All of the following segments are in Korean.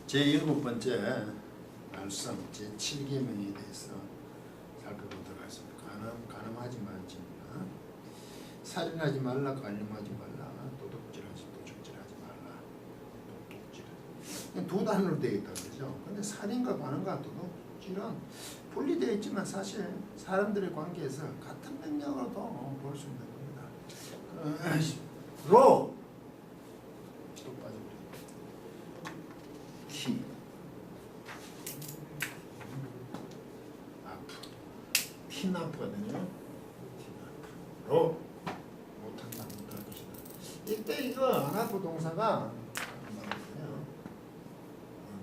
제7번째 말씀 제7계명에 대해서 살펴보도록 하겠습니다. 간음하지 말지, 살인하지 말라, 간음하지 말라, 도둑질하지 말라, 도둑질. 두 단어로 되어 있다고 그러죠. 근데 살인과 간음과 도둑질은 분리되어 있지만 사실 사람들의 관계에서 같은 맥락으로도 볼 수 있는 겁니다. 로 또 빠져버려. 키 아프 티나프거든요. 티나프로 못한다 못할 것이다. 이때 이거 안아프 동사가 나오거든요.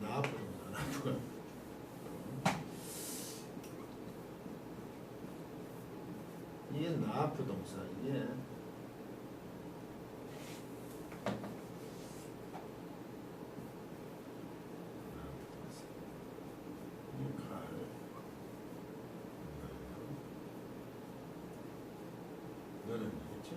나아프 동사 나아프가 이게 나아프 동사 이게 너는 했죠?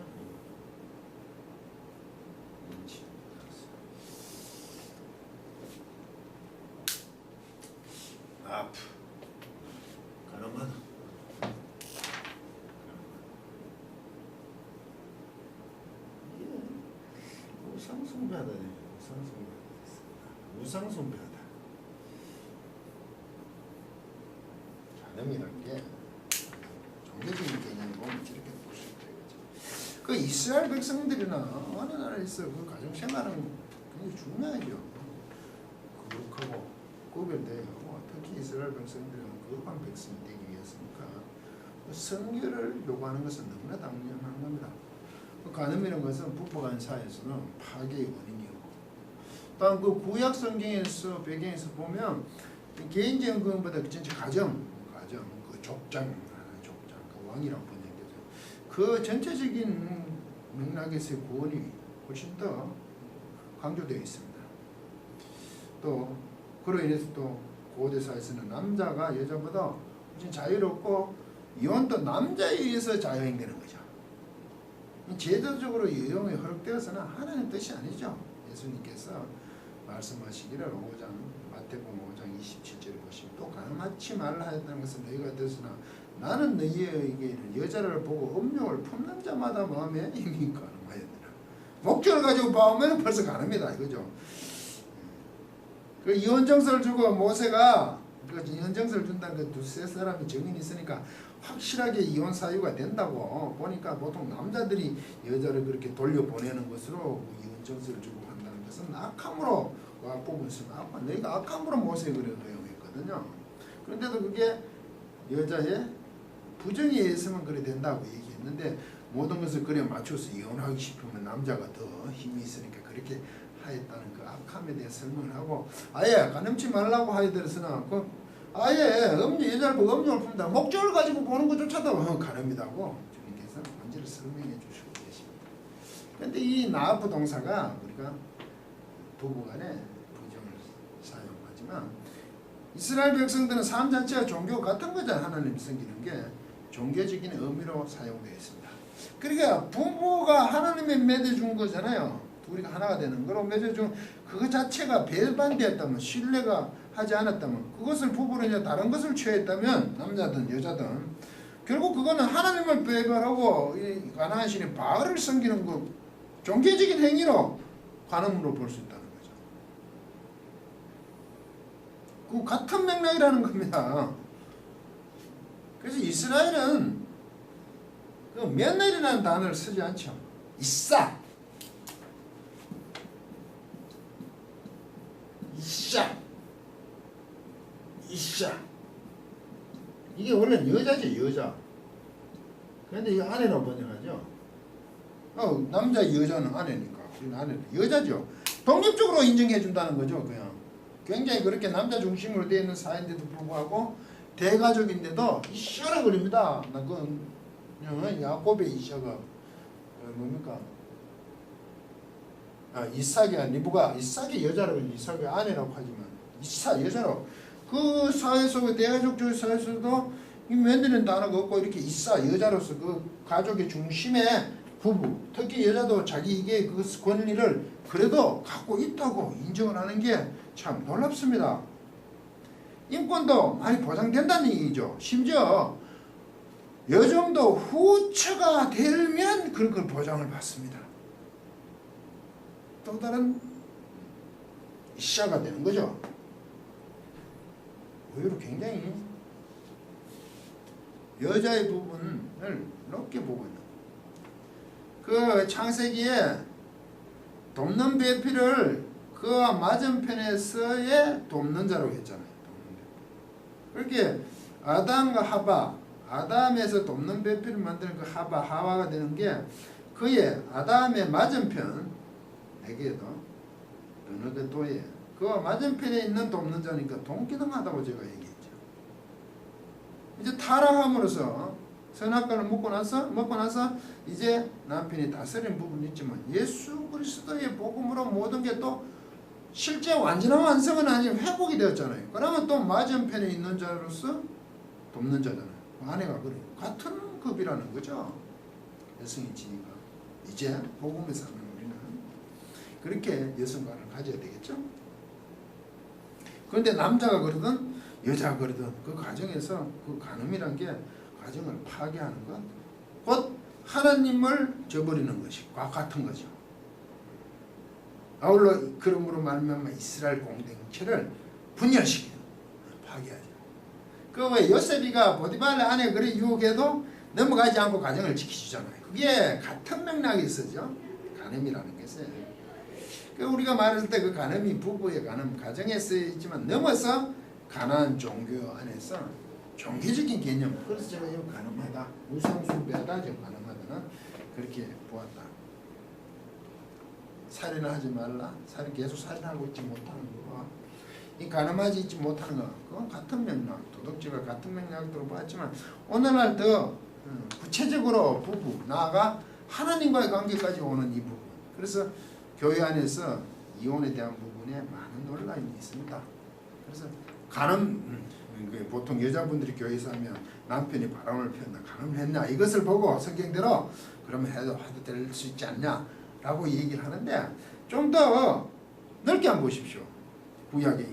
아프 가늠하다 우상숭배하다 우상숭배하다 간음이란 게 종교적인 개념을 보면 이렇게 볼 수 있다 이거죠. 그 이스라엘 백성들이나 어느 나라에서 그 가정생활은 굉장히 중요하죠. 거룩하고 구별되고 특히 이스라엘 백성들은 거룩한 백성이 되기 위해서니까 성결을 요구하는 것은 너무나 당연한 겁니다. 간음이라는 것은 부부간 사이에서는 파괴의 원인이고 또한 그 구약 성경에서 배경에서 보면 개인적인 것보다 전체 가정 그 족장 그 왕이라고 번역되죠. 그 전체적인 맥락에서의 구원이 훨씬 더 강조되어 있습니다. 또 그로 인해서 또 고대사에서는 남자가 여자보다 훨씬 자유롭고 이혼도 남자에 의해서 자유행되는 거죠. 제도적으로 이혼이 허락되어서는 하나님의 뜻이 아니죠. 예수님께서 말씀하시기를 5장 마태복음 5장 27절에 보시면 또 간음하지 말라 하였다는 것은 너희가 들으나 나는 너희에게는 여자를 보고 음욕을 품는 자마다 마음에 이미 간음하였느라. 목적을 가지고 봐오면 벌써 간음이다 이거죠. 그 이혼정서를 주고 모세가 그 이혼정서를 준다는 그 두세 사람이 증인이 있으니까 확실하게 이혼 사유가 된다고 보니까 보통 남자들이 여자를 그렇게 돌려보내는 것으로 이혼정서를 주고 한다는 것은 악함으로 앞부분 있으면 너희가 악함으로 모세에 그래 허용했거든요. 그런데도 그게 여자의 부정에 의해서만 그래 된다고 얘기했는데 모든 것을 그래 맞춰서 이혼하기 싶으면 남자가 더 힘이 있으니까 그렇게 하였다는 그 악함에 대해 설명을 하고 아예 간음치 말라고 하여들어서는 그 아예 여자를 보고 음욕을 품다 목적을 가지고 보는 것조차도 간음이다고 주님께서 먼저 설명해 주시고 계십니다. 그런데 이 나아프 동사가 우리가 부부간에 부정을 사용하지만 이스라엘 백성들은 삶 자체가 종교가 같은 거잖아요. 하나님 섬기는 게 종교적인 의미로 사용되어 있습니다. 그러니까 부부가 하나님에 맺어준 거잖아요. 우리가 하나가 되는 거로 맺어준 그거 자체가 배반되었다면 신뢰가 하지 않았다면 그것을 부부로 이제 다른 것을 취했다면 남자든 여자든 결국 그거는 하나님을 배반하고 이 가나안 신의 바알을 섬기는 그 종교적인 행위로 간음으로 볼 수 있다는 거죠. 그 같은 맥락이라는 겁니다. 그래서 이스라엘은 그 며느리라는 단어를 쓰지 않죠. 이싸 이샤 이게 원래는 여자죠. 여자. 그런데 이 아내라고 번역하죠. 남자 여자는 아내니까 우리는 아내는 여자죠. 독립적으로 인정해 준다는 거죠. 그냥 굉장히 그렇게 남자 중심으로 되어 있는 사회인데도 불구하고 대가족인데도 이샤라 그럽니다. 그 야곱의 이샤가 뭡니까? 이삭이 리브가 이삭의 여자라고 이삭의 아내라고 하지만 이삭 여자로 그 사회 속에 대가족주의 사회에서도 이 며느리는 단어가 없고 이렇게 이삭 여자로서 그 가족의 중심에 부부 특히 여자도 자기 이게 그 권리를 그래도 갖고 있다고 인정을 하는 게 참 놀랍습니다. 인권도 많이 보장된다는 얘기죠. 심지어 여정도 후처가 되면 그런 걸 보장을 받습니다. 또 다른 시야가 되는 거죠. 의외로 굉장히 여자의 부분을 높게 보고 있는 그 창세기에 돕는 배필을 그와 맞은편에서의 돕는 자라고 했잖아요. 그렇게 아담과 하바, 아담에서 돕는 배필을 만드는 그 하와가 되는 게 그의 아담의 맞은편 에게도 어느 그 도에 그와 맞은편에 있는 돕는 자니까 동기등하다고 제가 얘기했죠. 이제 타락함으로써 선악과를 먹고 나서 이제 남편이 다스리는 부분이 있지만 예수 그리스도의 복음으로 모든 게 또 실제 완전한 완성은 아닌 회복이 되었잖아요. 그러면 또 맞은편에 있는 자로서 돕는 자잖아요. 아내가 그래 같은 급이라는 거죠. 여성의 지위가 이제 복음에서 하는 우리는 그렇게 여성관을 가져야 되겠죠. 그런데 남자가 그러든 여자가 그러든 그 가정에서 그 간음이란 게 가정을 파괴하는 것, 곧 하나님을 저버리는 것과 같은 거죠. 아울러 그러므로 말미암아 이스라엘 공동체를 분열시키는 파괴하죠. 그 왜 요셉이가 보디발의 아내 그래 유혹해도 넘어가지 않고 가정을 지키주잖아요. 그게 같은 맥락이 있어죠. 간음이라는 것은. 그 우리가 말할 때 그 간음이 부부의 간음 가정에 쓰이지만 넘어서 가나안 종교 안에서 종교적인 개념. 그래서 제가 이거 간음하다, 우상숭배하다, 지금 간음하다는 그렇게 보았다. 살인을 하지 말라. 계속 살인하고 있지 못하는 거. 이 간음하지 있지 못하는 거. 그건 같은 맥락. 도덕질과 같은 맥락으로 보았지만 오늘날 더 구체적으로 부부, 나아가 하나님과의 관계까지 오는 이 부분. 그래서 교회 안에서 이혼에 대한 부분에 많은 논란이 있습니다. 그래서 간음, 보통 여자분들이 교회에서 하면 남편이 바람을 피웠나 간음을 했나 이것을 보고 성경대로 그러면 해도 될 수 있지 않냐 라고 얘기를 하는데 좀 더 넓게 한번 보십시오. 구약에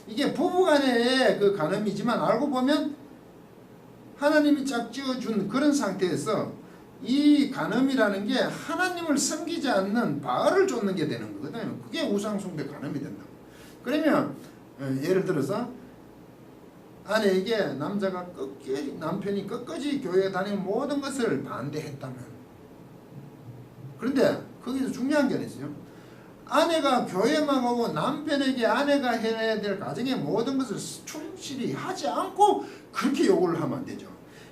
이게 부부간의 그 간음이지만 알고 보면 하나님이 짝지어준 그런 상태에서 이 간음이라는 게 하나님을 섬기지 않는 바알을 쫓는 게 되는 거거든요. 그게 우상숭배 간음이 된다고. 그러면 예를 들어서 아내에게 남편이 끝까지 교회에 다니는 모든 것을 반대했다면, 그런데 거기서 중요한 게 있어요. 아내가 교회만 오고 남편에게 아내가 해야 될 가정의 모든 것을 충실히 하지 않고 그렇게 요구를 하면 안 되죠.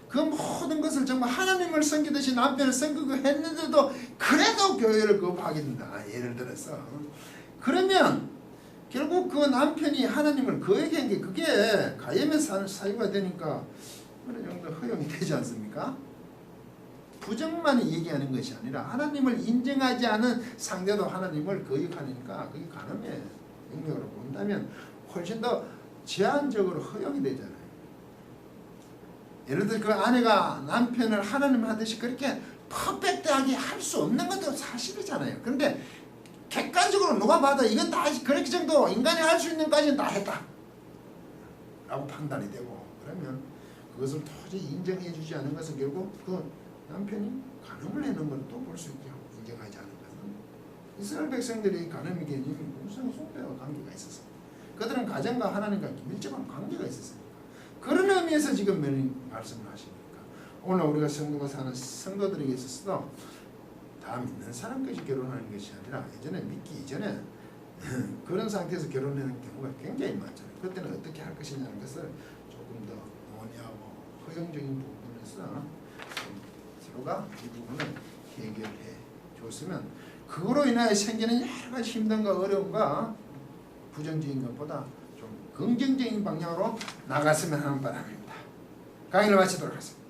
그 모든 것을 정말 하나님을 섬기듯이 남편을 섬기고 했는데도 그래도 교회를 거부하게 된다. 예를 들어서 그러면 결국 그 남편이 하나님을 거역한 게 그게 가염의 사유가 되니까 어느 정도 허용이 되지 않습니까? 부정만 얘기하는 것이 아니라 하나님을 인정하지 않은 상대도 하나님을 거역하니까 그게 간음의 영역으로 본다면 훨씬 더 제한적으로 허용이 되잖아요. 예를 들어 그 아내가 남편을 하나님 하듯이 그렇게 퍼펙트하게 할 수 없는 것도 사실이잖아요. 그런데 객관적으로 누가 봐도 이건 다 그렇게 정도 인간이 할 수 있는 것까지는 다 했다 라고 판단이 되고, 그러면 그것을 도저히 인정해 주지 않은 것은 결국 그 남편이 간음을 해놓은 걸 또 볼 수 있죠. 인정하지 않은 것은. 이스라엘 백성들이 간음의 개념이 우상 숭배와 관계가 있었어요. 그들은 가정과 하나님과 밀접한 관계가 있었으니까. 그런 의미에서 지금 말씀을 하시니까 오늘 우리가 성도가 사는 성도들에게 있어서도 다 믿는 사람까지 결혼하는 것이 아니라 예전에 믿기 이전에 그런 상태에서 결혼하는 경우가 굉장히 많잖아요. 그때는 어떻게 할 것이냐는 것을 조금 더 논의하고 허용적인 부분에서 서로가 이 부분을 해결해 줬으면 그거로 인하여 생기는 여러 가지 힘듦과 어려움과 부정적인 것보다 좀 긍정적인 방향으로 나갔으면 하는 바람입니다. 강의를 마치도록 하겠습니다.